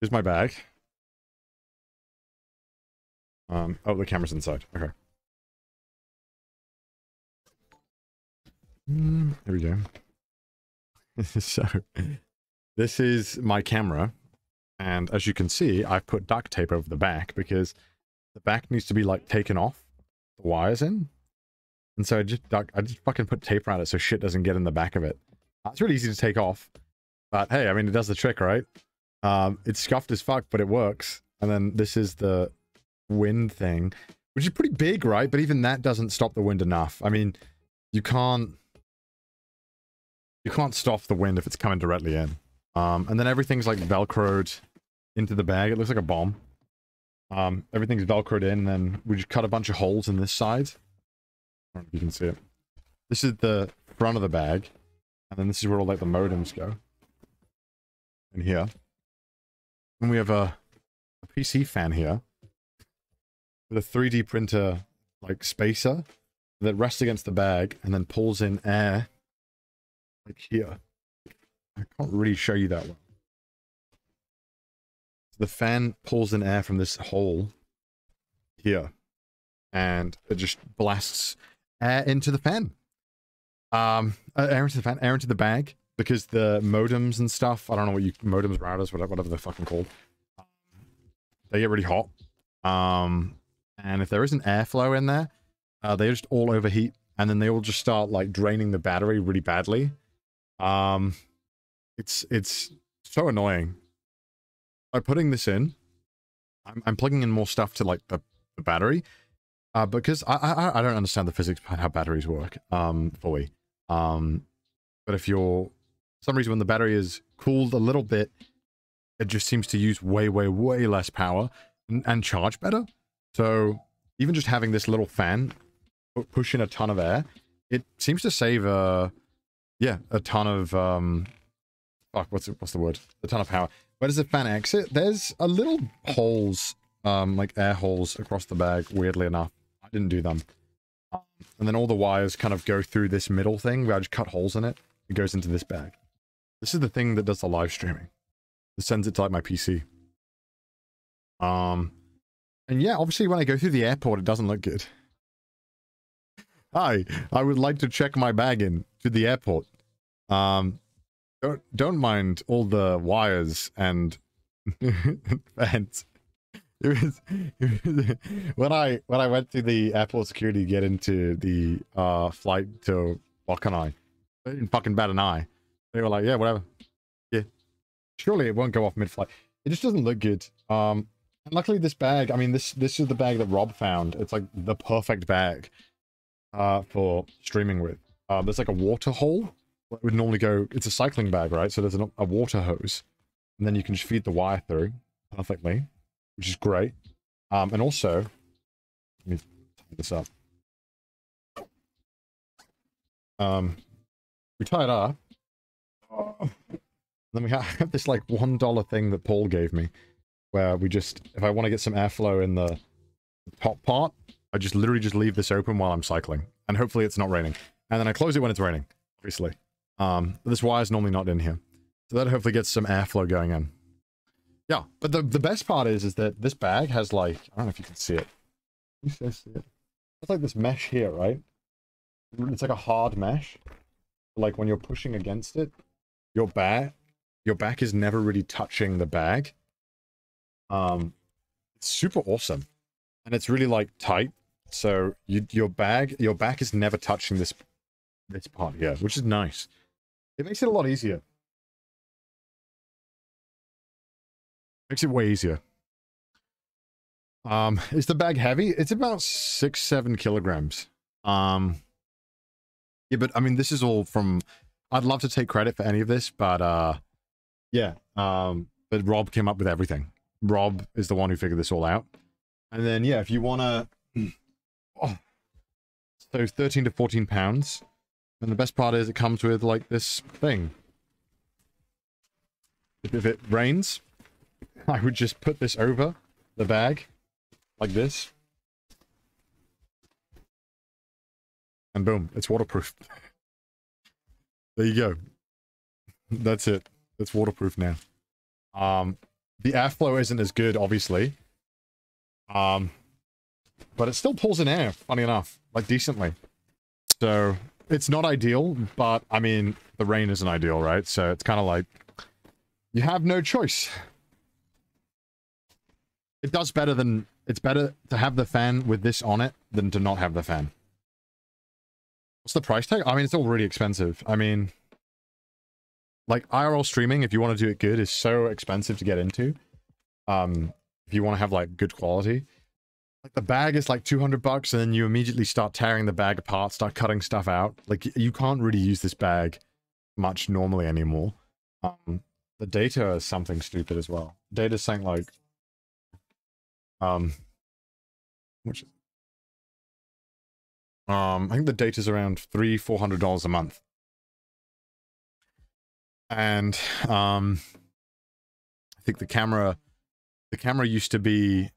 Here's my bag. Oh, the camera's inside. Okay. There we go. So, this is my camera. And as you can see, I've put duct tape over the back because the back needs to be, like, taken off. The wires in. And so I just fucking put tape around it so shit doesn't get in the back of it. It's really easy to take off. But hey, I mean, it does the trick, right? It's scuffed as fuck, but it works. And then this is the wind thing, which is pretty big, right? But even that doesn't stop the wind enough. I mean, you can't stop the wind if it's coming directly in. And then everything's like velcroed into the bag. It looks like a bomb. Everything's velcroed in, and then we just cut a bunch of holes in this side. I don't know if you can see it. This is the front of the bag, and then this is where all like the modems go. In here. And we have a PC fan here with a 3D printer like spacer that rests against the bag and then pulls in air like here. I can't really show you that well. The fan pulls in air from this hole here, and it just blasts air into the fan. Air into the fan, air into the bag, because the modems and stuff, I don't know what modems, routers, whatever they're fucking called, they get really hot. And if there isn't airflow in there, they just all overheat, and then they all just start like draining the battery really badly. It's so annoying. By putting this in, I'm plugging in more stuff to like the battery, because I don't understand the physics behind how batteries work fully. But if you're, for some reason, when the battery is cooled a little bit, it just seems to use way less power and charge better. So even just having this little fan push in a ton of air, it seems to save a ton of fuck, what's the word? A ton of power. Where does the fan exit? There's a little holes, like air holes across the bag, weirdly enough. I didn't do them. And then all the wires kind of go through this middle thing where I just cut holes in it. It goes into this bag. This is the thing that does the live streaming. It sends it to like my PC. And yeah, obviously when I go through the airport, it doesn't look good. Hi, I would like to check my bag in to the airport. Don't mind all the wires and fans. It was when I went to the airport security to get into the flight to Cdawgva, they didn't fucking bat an eye. They were like, yeah, whatever. Yeah. Surely it won't go off mid-flight. It just doesn't look good. And luckily this bag, I mean, this is the bag that Rob found. It's like the perfect bag for streaming with. There's like a water hole. It would normally go, it's a cycling bag, right? So there's a water hose, and then you can just feed the wire through perfectly, which is great. And also, let me tie this up. We tie it up. Then we have this like $1 thing that Paul gave me, where we just, if I want to get some airflow in the top part, I just literally just leave this open while I'm cycling, and hopefully it's not raining. And then I close it when it's raining, obviously. This wire's normally not in here, so that hopefully gets some airflow going in. Yeah, but the best part is that this bag has like, I don't know if you can see it. Can you see it? It's like this mesh here, right? It's like a hard mesh. Like when you're pushing against it, your back is never really touching the bag. It's super awesome, and it's really like tight. So your back is never touching this part here, which is nice. It makes it a lot easier. Makes it way easier. Is the bag heavy? It's about 6-7 kilograms. Yeah, but I mean, this is all from, I'd love to take credit for any of this, but yeah, but Rob came up with everything. Rob is the one who figured this all out. And then, yeah, if you want to, so 13 to 14 pounds. And the best part is it comes with like this thing. If it rains, I would just put this over the bag like this. And boom, it's waterproof. There you go. That's it. It's waterproof now. The airflow isn't as good, obviously. But it still pulls in air, funny enough, like decently. So it's not ideal, but I mean, the rain isn't ideal, right? So it's kind of like you have no choice. It does better than, it's better to have the fan with this on it than to not have the fan. What's the price tag? I mean, it's all really expensive. I mean, like IRL streaming, if you want to do it good, is so expensive to get into. If you want to have like good quality, like the bag is like 200 bucks, and then you immediately start tearing the bag apart, start cutting stuff out. Like you can't really use this bag much normally anymore. The data is something stupid as well. Data is something like, which, I think the data's around $300-400 a month. And I think the camera used to be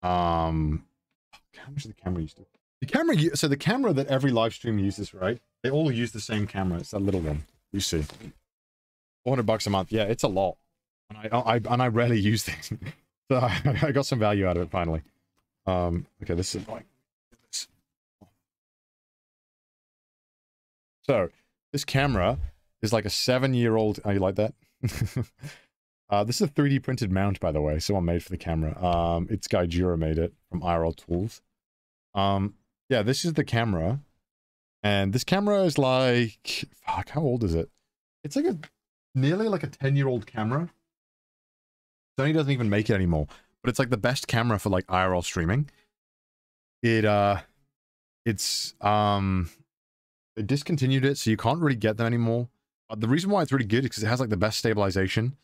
how much the camera used to be? So the camera that every live stream uses, right? They all use the same camera. It's that little one. You see. 400 bucks a month. Yeah, it's a lot. And I rarely use things. So I got some value out of it finally. Okay, this is like this. So this camera is like a 7-year-old. Oh, you like that? This is a 3D printed mount, by the way. Someone made for the camera. It's Cdawgva made it from IRL Tools. Yeah, this is the camera. And this camera is like, fuck, how old is it? It's like nearly like a 10-year-old camera. Sony doesn't even make it anymore. But it's like the best camera for like IRL streaming. They discontinued it, so you can't really get them anymore. The reason why it's really good is because it has like the best stabilization.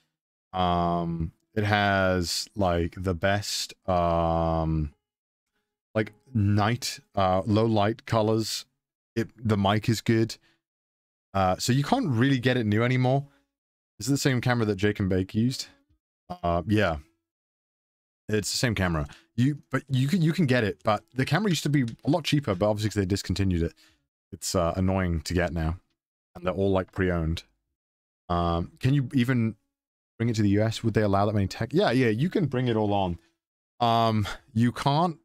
It has like the best like night low light colors. The mic is good. So you can't really get it new anymore. This is the same camera that Jake and Bake used. Yeah. It's the same camera. You can get it, but the camera used to be a lot cheaper, but obviously 'cause they discontinued it. It's annoying to get now. And they're all like pre-owned. Can you even bring it to the US? Would they allow that many tech? Yeah, you can bring it all on. You can't,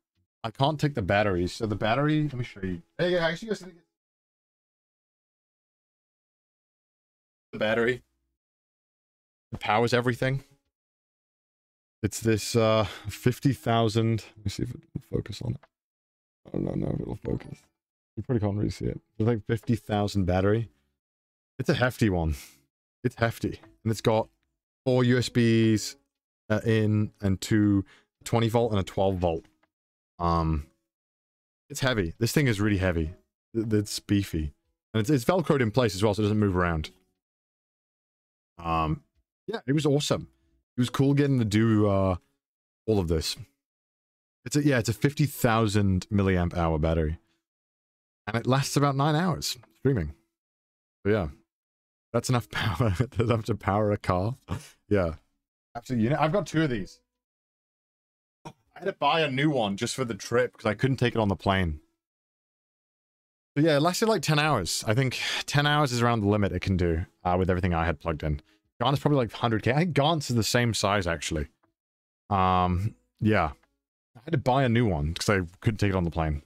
I can't take the batteries. So the battery, let me show you. Hey, actually, guys, the battery, it powers everything. It's this 50,000. Let me see if it will focus on it. I don't know if it'll focus. You probably can't really see it. It's like 50,000 battery. It's a hefty one. It's hefty, and it's got 4 USBs in and 2 20 volt and a 12 volt. It's heavy. This thing is really heavy. It's beefy, and it's velcroed in place as well, so it doesn't move around. Yeah, it was awesome. It was cool getting to do all of this. It's a 50,000 milliamp hour battery, and it lasts about 9 hours streaming. So yeah, that's enough power. That's enough to power a car. Yeah, absolutely. I've got 2 of these. I had to buy a new one just for the trip because I couldn't take it on the plane. So yeah, it lasted like 10 hours. I think 10 hours is around the limit it can do with everything I had plugged in. Gaunt's probably like 100K. I think Gaunt's is the same size, actually. Yeah. I had to buy a new one because I couldn't take it on the plane.